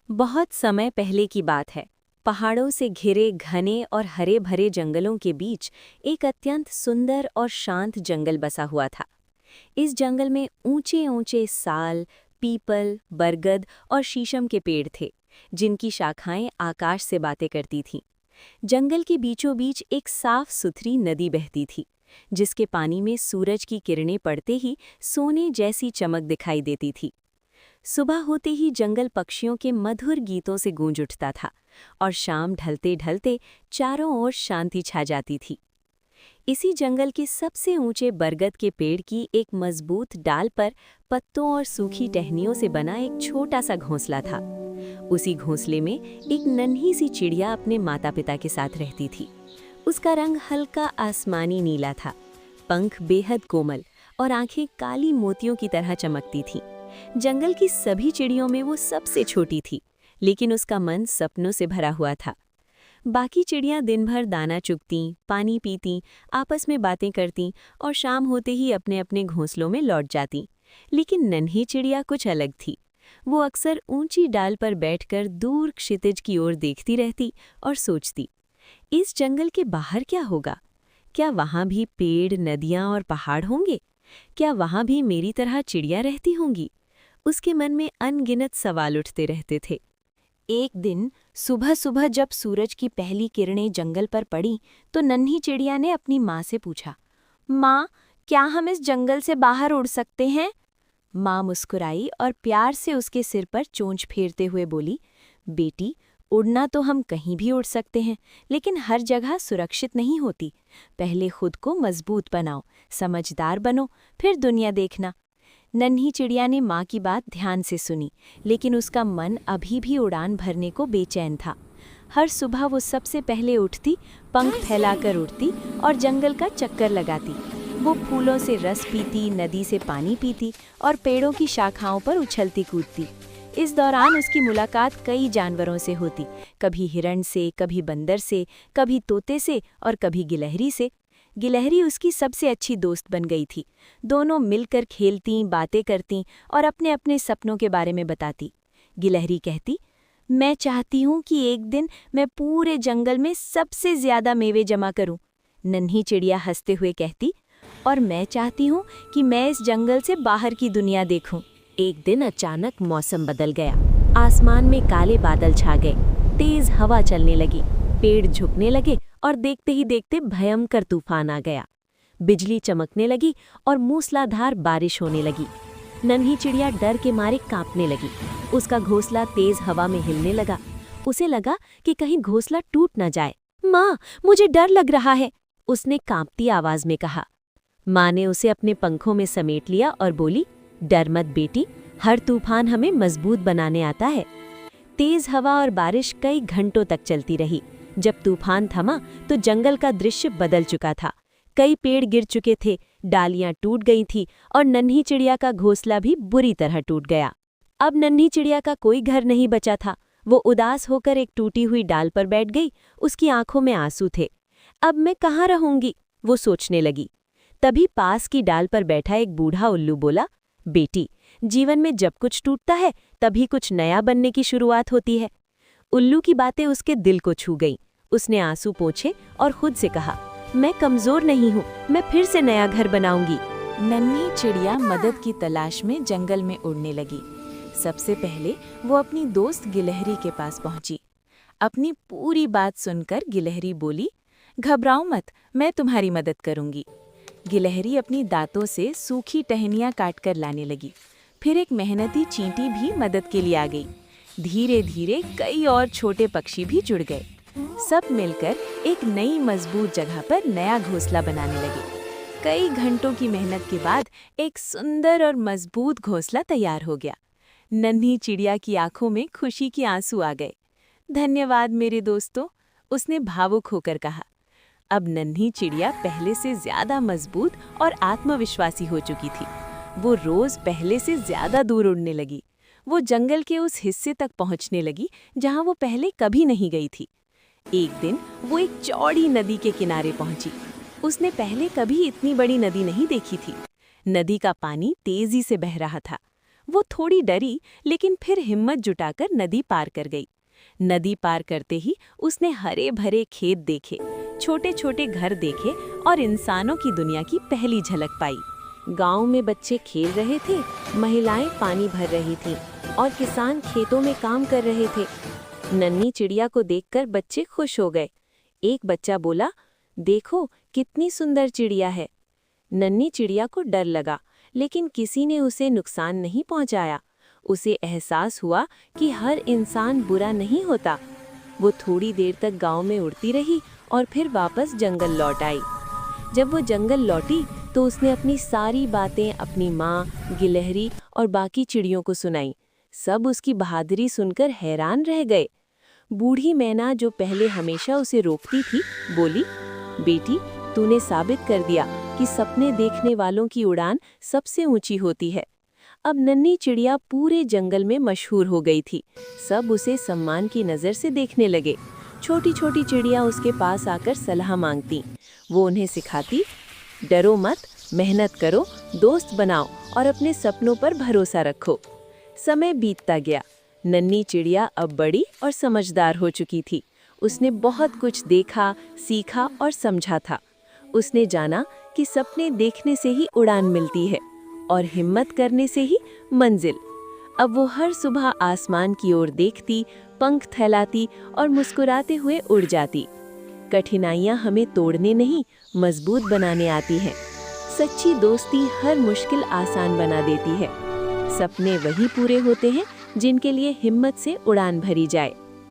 बहुत समय पहले की बात है। पहाड़ों से घिरे घने और हरे भरे जंगलों के बीच एक अत्यंत सुंदर और शांत जंगल बसा हुआ था। इस जंगल में ऊंचे ऊंचे साल, पीपल, बरगद और शीशम के पेड़ थे, जिनकी शाखाएं आकाश से बातें करती थीं। जंगल के बीचों बीच एक साफ सुथरी नदी बहती थी, जिसके पानी में सूरज की किरणें पड़ते ही सोने जैसी चमक दिखाई देती थी। सुबह होते ही जंगल पक्षियों के मधुर गीतों से गूंज उठता था और शाम ढलते ढलते चारों ओर शांति छा जाती थी। इसी जंगल के सबसे ऊंचे बरगद के पेड़ की एक मजबूत डाल पर पत्तों और सूखी टहनियों से बना एक छोटा सा घोंसला था। उसी घोंसले में एक नन्ही सी चिड़िया अपने माता पिता के साथ रहती थी। उसका रंग हल्का आसमानी नीला था, पंख बेहद कोमल और आंखें काली मोतियों की तरह चमकती थीं। जंगल की सभी चिड़ियों में वो सबसे छोटी थी, लेकिन उसका मन सपनों से भरा हुआ था। बाकी चिड़ियां दिन भर दाना चुगतीं, पानी पीतीं, आपस में बातें करतीं और शाम होते ही अपने अपने घोंसलों में लौट जातीं। लेकिन नन्ही चिड़िया कुछ अलग थी। वो अक्सर ऊंची डाल पर बैठकर दूर क्षितिज की ओर देखती रहती और सोचती, इस जंगल के बाहर क्या होगा? क्या वहां भी पेड़, नदियां और पहाड़ होंगे? क्या वहां भी मेरी तरह चिड़िया रहती होंगी? उसके मन में अनगिनत सवाल उठते रहते थे। एक दिन सुबह सुबह जब सूरज की पहली किरणें जंगल पर पड़ीं, तो नन्ही चिड़िया ने अपनी माँ से पूछा, माँ, क्या हम इस जंगल से बाहर उड़ सकते हैं? माँ मुस्कुराई और प्यार से उसके सिर पर चोंच फेरते हुए बोली, बेटी, उड़ना तो हम कहीं भी उड़ सकते हैं, लेकिन हर जगह सुरक्षित नहीं होती। पहले खुद को मजबूत बनाओ, समझदार बनो, फिर दुनिया देखना। नन्ही चिड़िया ने माँ की बात ध्यान से सुनी, लेकिन उसका मन अभी भी उड़ान भरने को बेचैन था। हर सुबह वो सबसे पहले उठती, पंख फैलाकर उड़ती और जंगल का चक्कर लगाती। वो फूलों से रस पीती, नदी से पानी पीती और पेड़ों की शाखाओं पर उछलती कूदती। इस दौरान उसकी मुलाकात कई जानवरों से होती, कभी हिरण से, कभी बंदर से, कभी तोते से और कभी गिलहरी से। गिलहरी उसकी सबसे अच्छी दोस्त बन गई थी। दोनों मिलकर खेलतीं, बातें करतीं और अपने अपने सपनों के बारे में बताती। गिलहरी कहती, मैं चाहती हूँ कि एक दिन मैं पूरे जंगल में सबसे ज्यादा मेवे जमा करूं। नन्ही चिड़िया हंसते हुए कहती, और मैं चाहती हूँ कि मैं इस जंगल से बाहर की दुनिया देखूं। एक दिन अचानक मौसम बदल गया। आसमान में काले बादल छा गए, तेज हवा चलने लगी, पेड़ झुकने लगे और देखते ही देखते भयंकर तूफान आ गया। बिजली चमकने लगी और मूसलाधार बारिश होने लगी। नन्ही चिड़िया डर के मारे कांपने लगी। उसका घोंसला तेज हवा में हिलने लगा। उसे लगा कि कहीं घोंसला टूट न जाए। माँ, मुझे डर लग रहा है, उसने कांपती आवाज में कहा। माँ ने उसे अपने पंखों में समेट लिया और बोली, डर मत बेटी, हर तूफान हमें मजबूत बनाने आता है। तेज हवा और बारिश कई घंटों तक चलती रही। जब तूफान थमा तो जंगल का दृश्य बदल चुका था। कई पेड़ गिर चुके थे, डालियां टूट गई थीं और नन्ही चिड़िया का घोंसला भी बुरी तरह टूट गया। अब नन्ही चिड़िया का कोई घर नहीं बचा था। वो उदास होकर एक टूटी हुई डाल पर बैठ गई। उसकी आंखों में आंसू थे। अब मैं कहाँ रहूंगी, वो सोचने लगी। तभी पास की डाल पर बैठा एक बूढ़ा उल्लू बोला, बेटी, जीवन में जब कुछ टूटता है तभी कुछ नया बनने की शुरुआत होती है। उल्लू की बातें उसके दिल को छू गईं। उसने आंसू पोंछे और खुद से कहा, मैं कमजोर नहीं हूँ, मैं फिर से नया घर बनाऊंगी। नन्ही चिड़िया मदद की तलाश में जंगल में उड़ने लगी। सबसे पहले वो अपनी दोस्त गिलहरी के पास पहुंची। अपनी पूरी बात सुनकर गिलहरी बोली, घबराओ मत, मैं तुम्हारी मदद करूंगी। गिलहरी अपनी दांतों से सूखी टहनियां काटकर लाने लगी। फिर एक मेहनती चींटी भी मदद के लिए आ गई। धीरे धीरे कई और छोटे पक्षी भी जुड़ गए। सब मिलकर एक नई मजबूत जगह पर नया घोंसला बनाने लगे। कई घंटों की मेहनत के बाद एक सुंदर और मजबूत घोंसला तैयार हो गया। नन्ही चिड़िया की आंखों में खुशी के आंसू आ गए। धन्यवाद मेरे दोस्तों, उसने भावुक होकर कहा। अब नन्ही चिड़िया पहले से ज्यादा मजबूत और आत्मविश्वासी हो चुकी थी। वो रोज पहले से ज्यादा दूर उड़ने लगी। वो जंगल के उस हिस्से तक पहुंचने लगी जहां वो पहले कभी नहीं गई थी। एक दिन वो एक चौड़ी नदी के किनारे पहुंची। उसने पहले कभी इतनी बड़ी नदी नहीं देखी थी। नदी का पानी तेजी से बह रहा था। वो थोड़ी डरी, लेकिन फिर हिम्मत जुटाकर नदी पार कर गई। नदी पार करते ही उसने हरे भरे खेत देखे, छोटे छोटे घर देखे और इंसानों की दुनिया की पहली झलक पाई। गांव में बच्चे खेल रहे थे, महिलाएं पानी भर रही थीं और किसान खेतों में काम कर रहे थे। नन्ही चिड़िया को देखकर बच्चे खुश हो गए। एक बच्चा बोला, देखो कितनी सुंदर चिड़िया है। नन्ही चिड़िया को डर लगा, लेकिन किसी ने उसे नुकसान नहीं पहुंचाया। उसे एहसास हुआ कि हर इंसान बुरा नहीं होता। वो थोड़ी देर तक गांव में उड़ती रही और फिर वापस जंगल लौट आई। जब वो जंगल लौटी तो उसने अपनी सारी बातें अपनी माँ, गिलहरी और बाकी चिड़ियों को सुनाई। सब उसकी बहादुरी सुनकर हैरान रह गए। बूढ़ी मैना, जो पहले हमेशा उसे रोकती थी, बोली, बेटी, तूने साबित कर दिया कि सपने देखने वालों की उड़ान सबसे ऊंची होती है। अब नन्ही चिड़िया पूरे जंगल में मशहूर हो गई थी। सब उसे सम्मान की नज़र से देखने लगे। छोटी छोटी चिड़िया उसके पास आकर सलाह मांगती। वो उन्हें सिखाती, डरो मत, मेहनत करो, दोस्त बनाओ और अपने सपनों पर भरोसा रखो। समय बीतता गया। नन्ही चिड़िया अब बड़ी और समझदार हो चुकी थी। उसने बहुत कुछ देखा, सीखा और समझा था। उसने जाना कि सपने देखने से ही उड़ान मिलती है और हिम्मत करने से ही मंजिल। अब वो हर सुबह आसमान की ओर देखती, पंख फैलाती और मुस्कुराते हुए उड़ जाती। कठिनाइयाँ हमें तोड़ने नहीं, मजबूत बनाने आती हैं। सच्ची दोस्ती हर मुश्किल आसान बना देती है। सपने वही पूरे होते हैं जिनके लिए हिम्मत से उड़ान भरी जाए।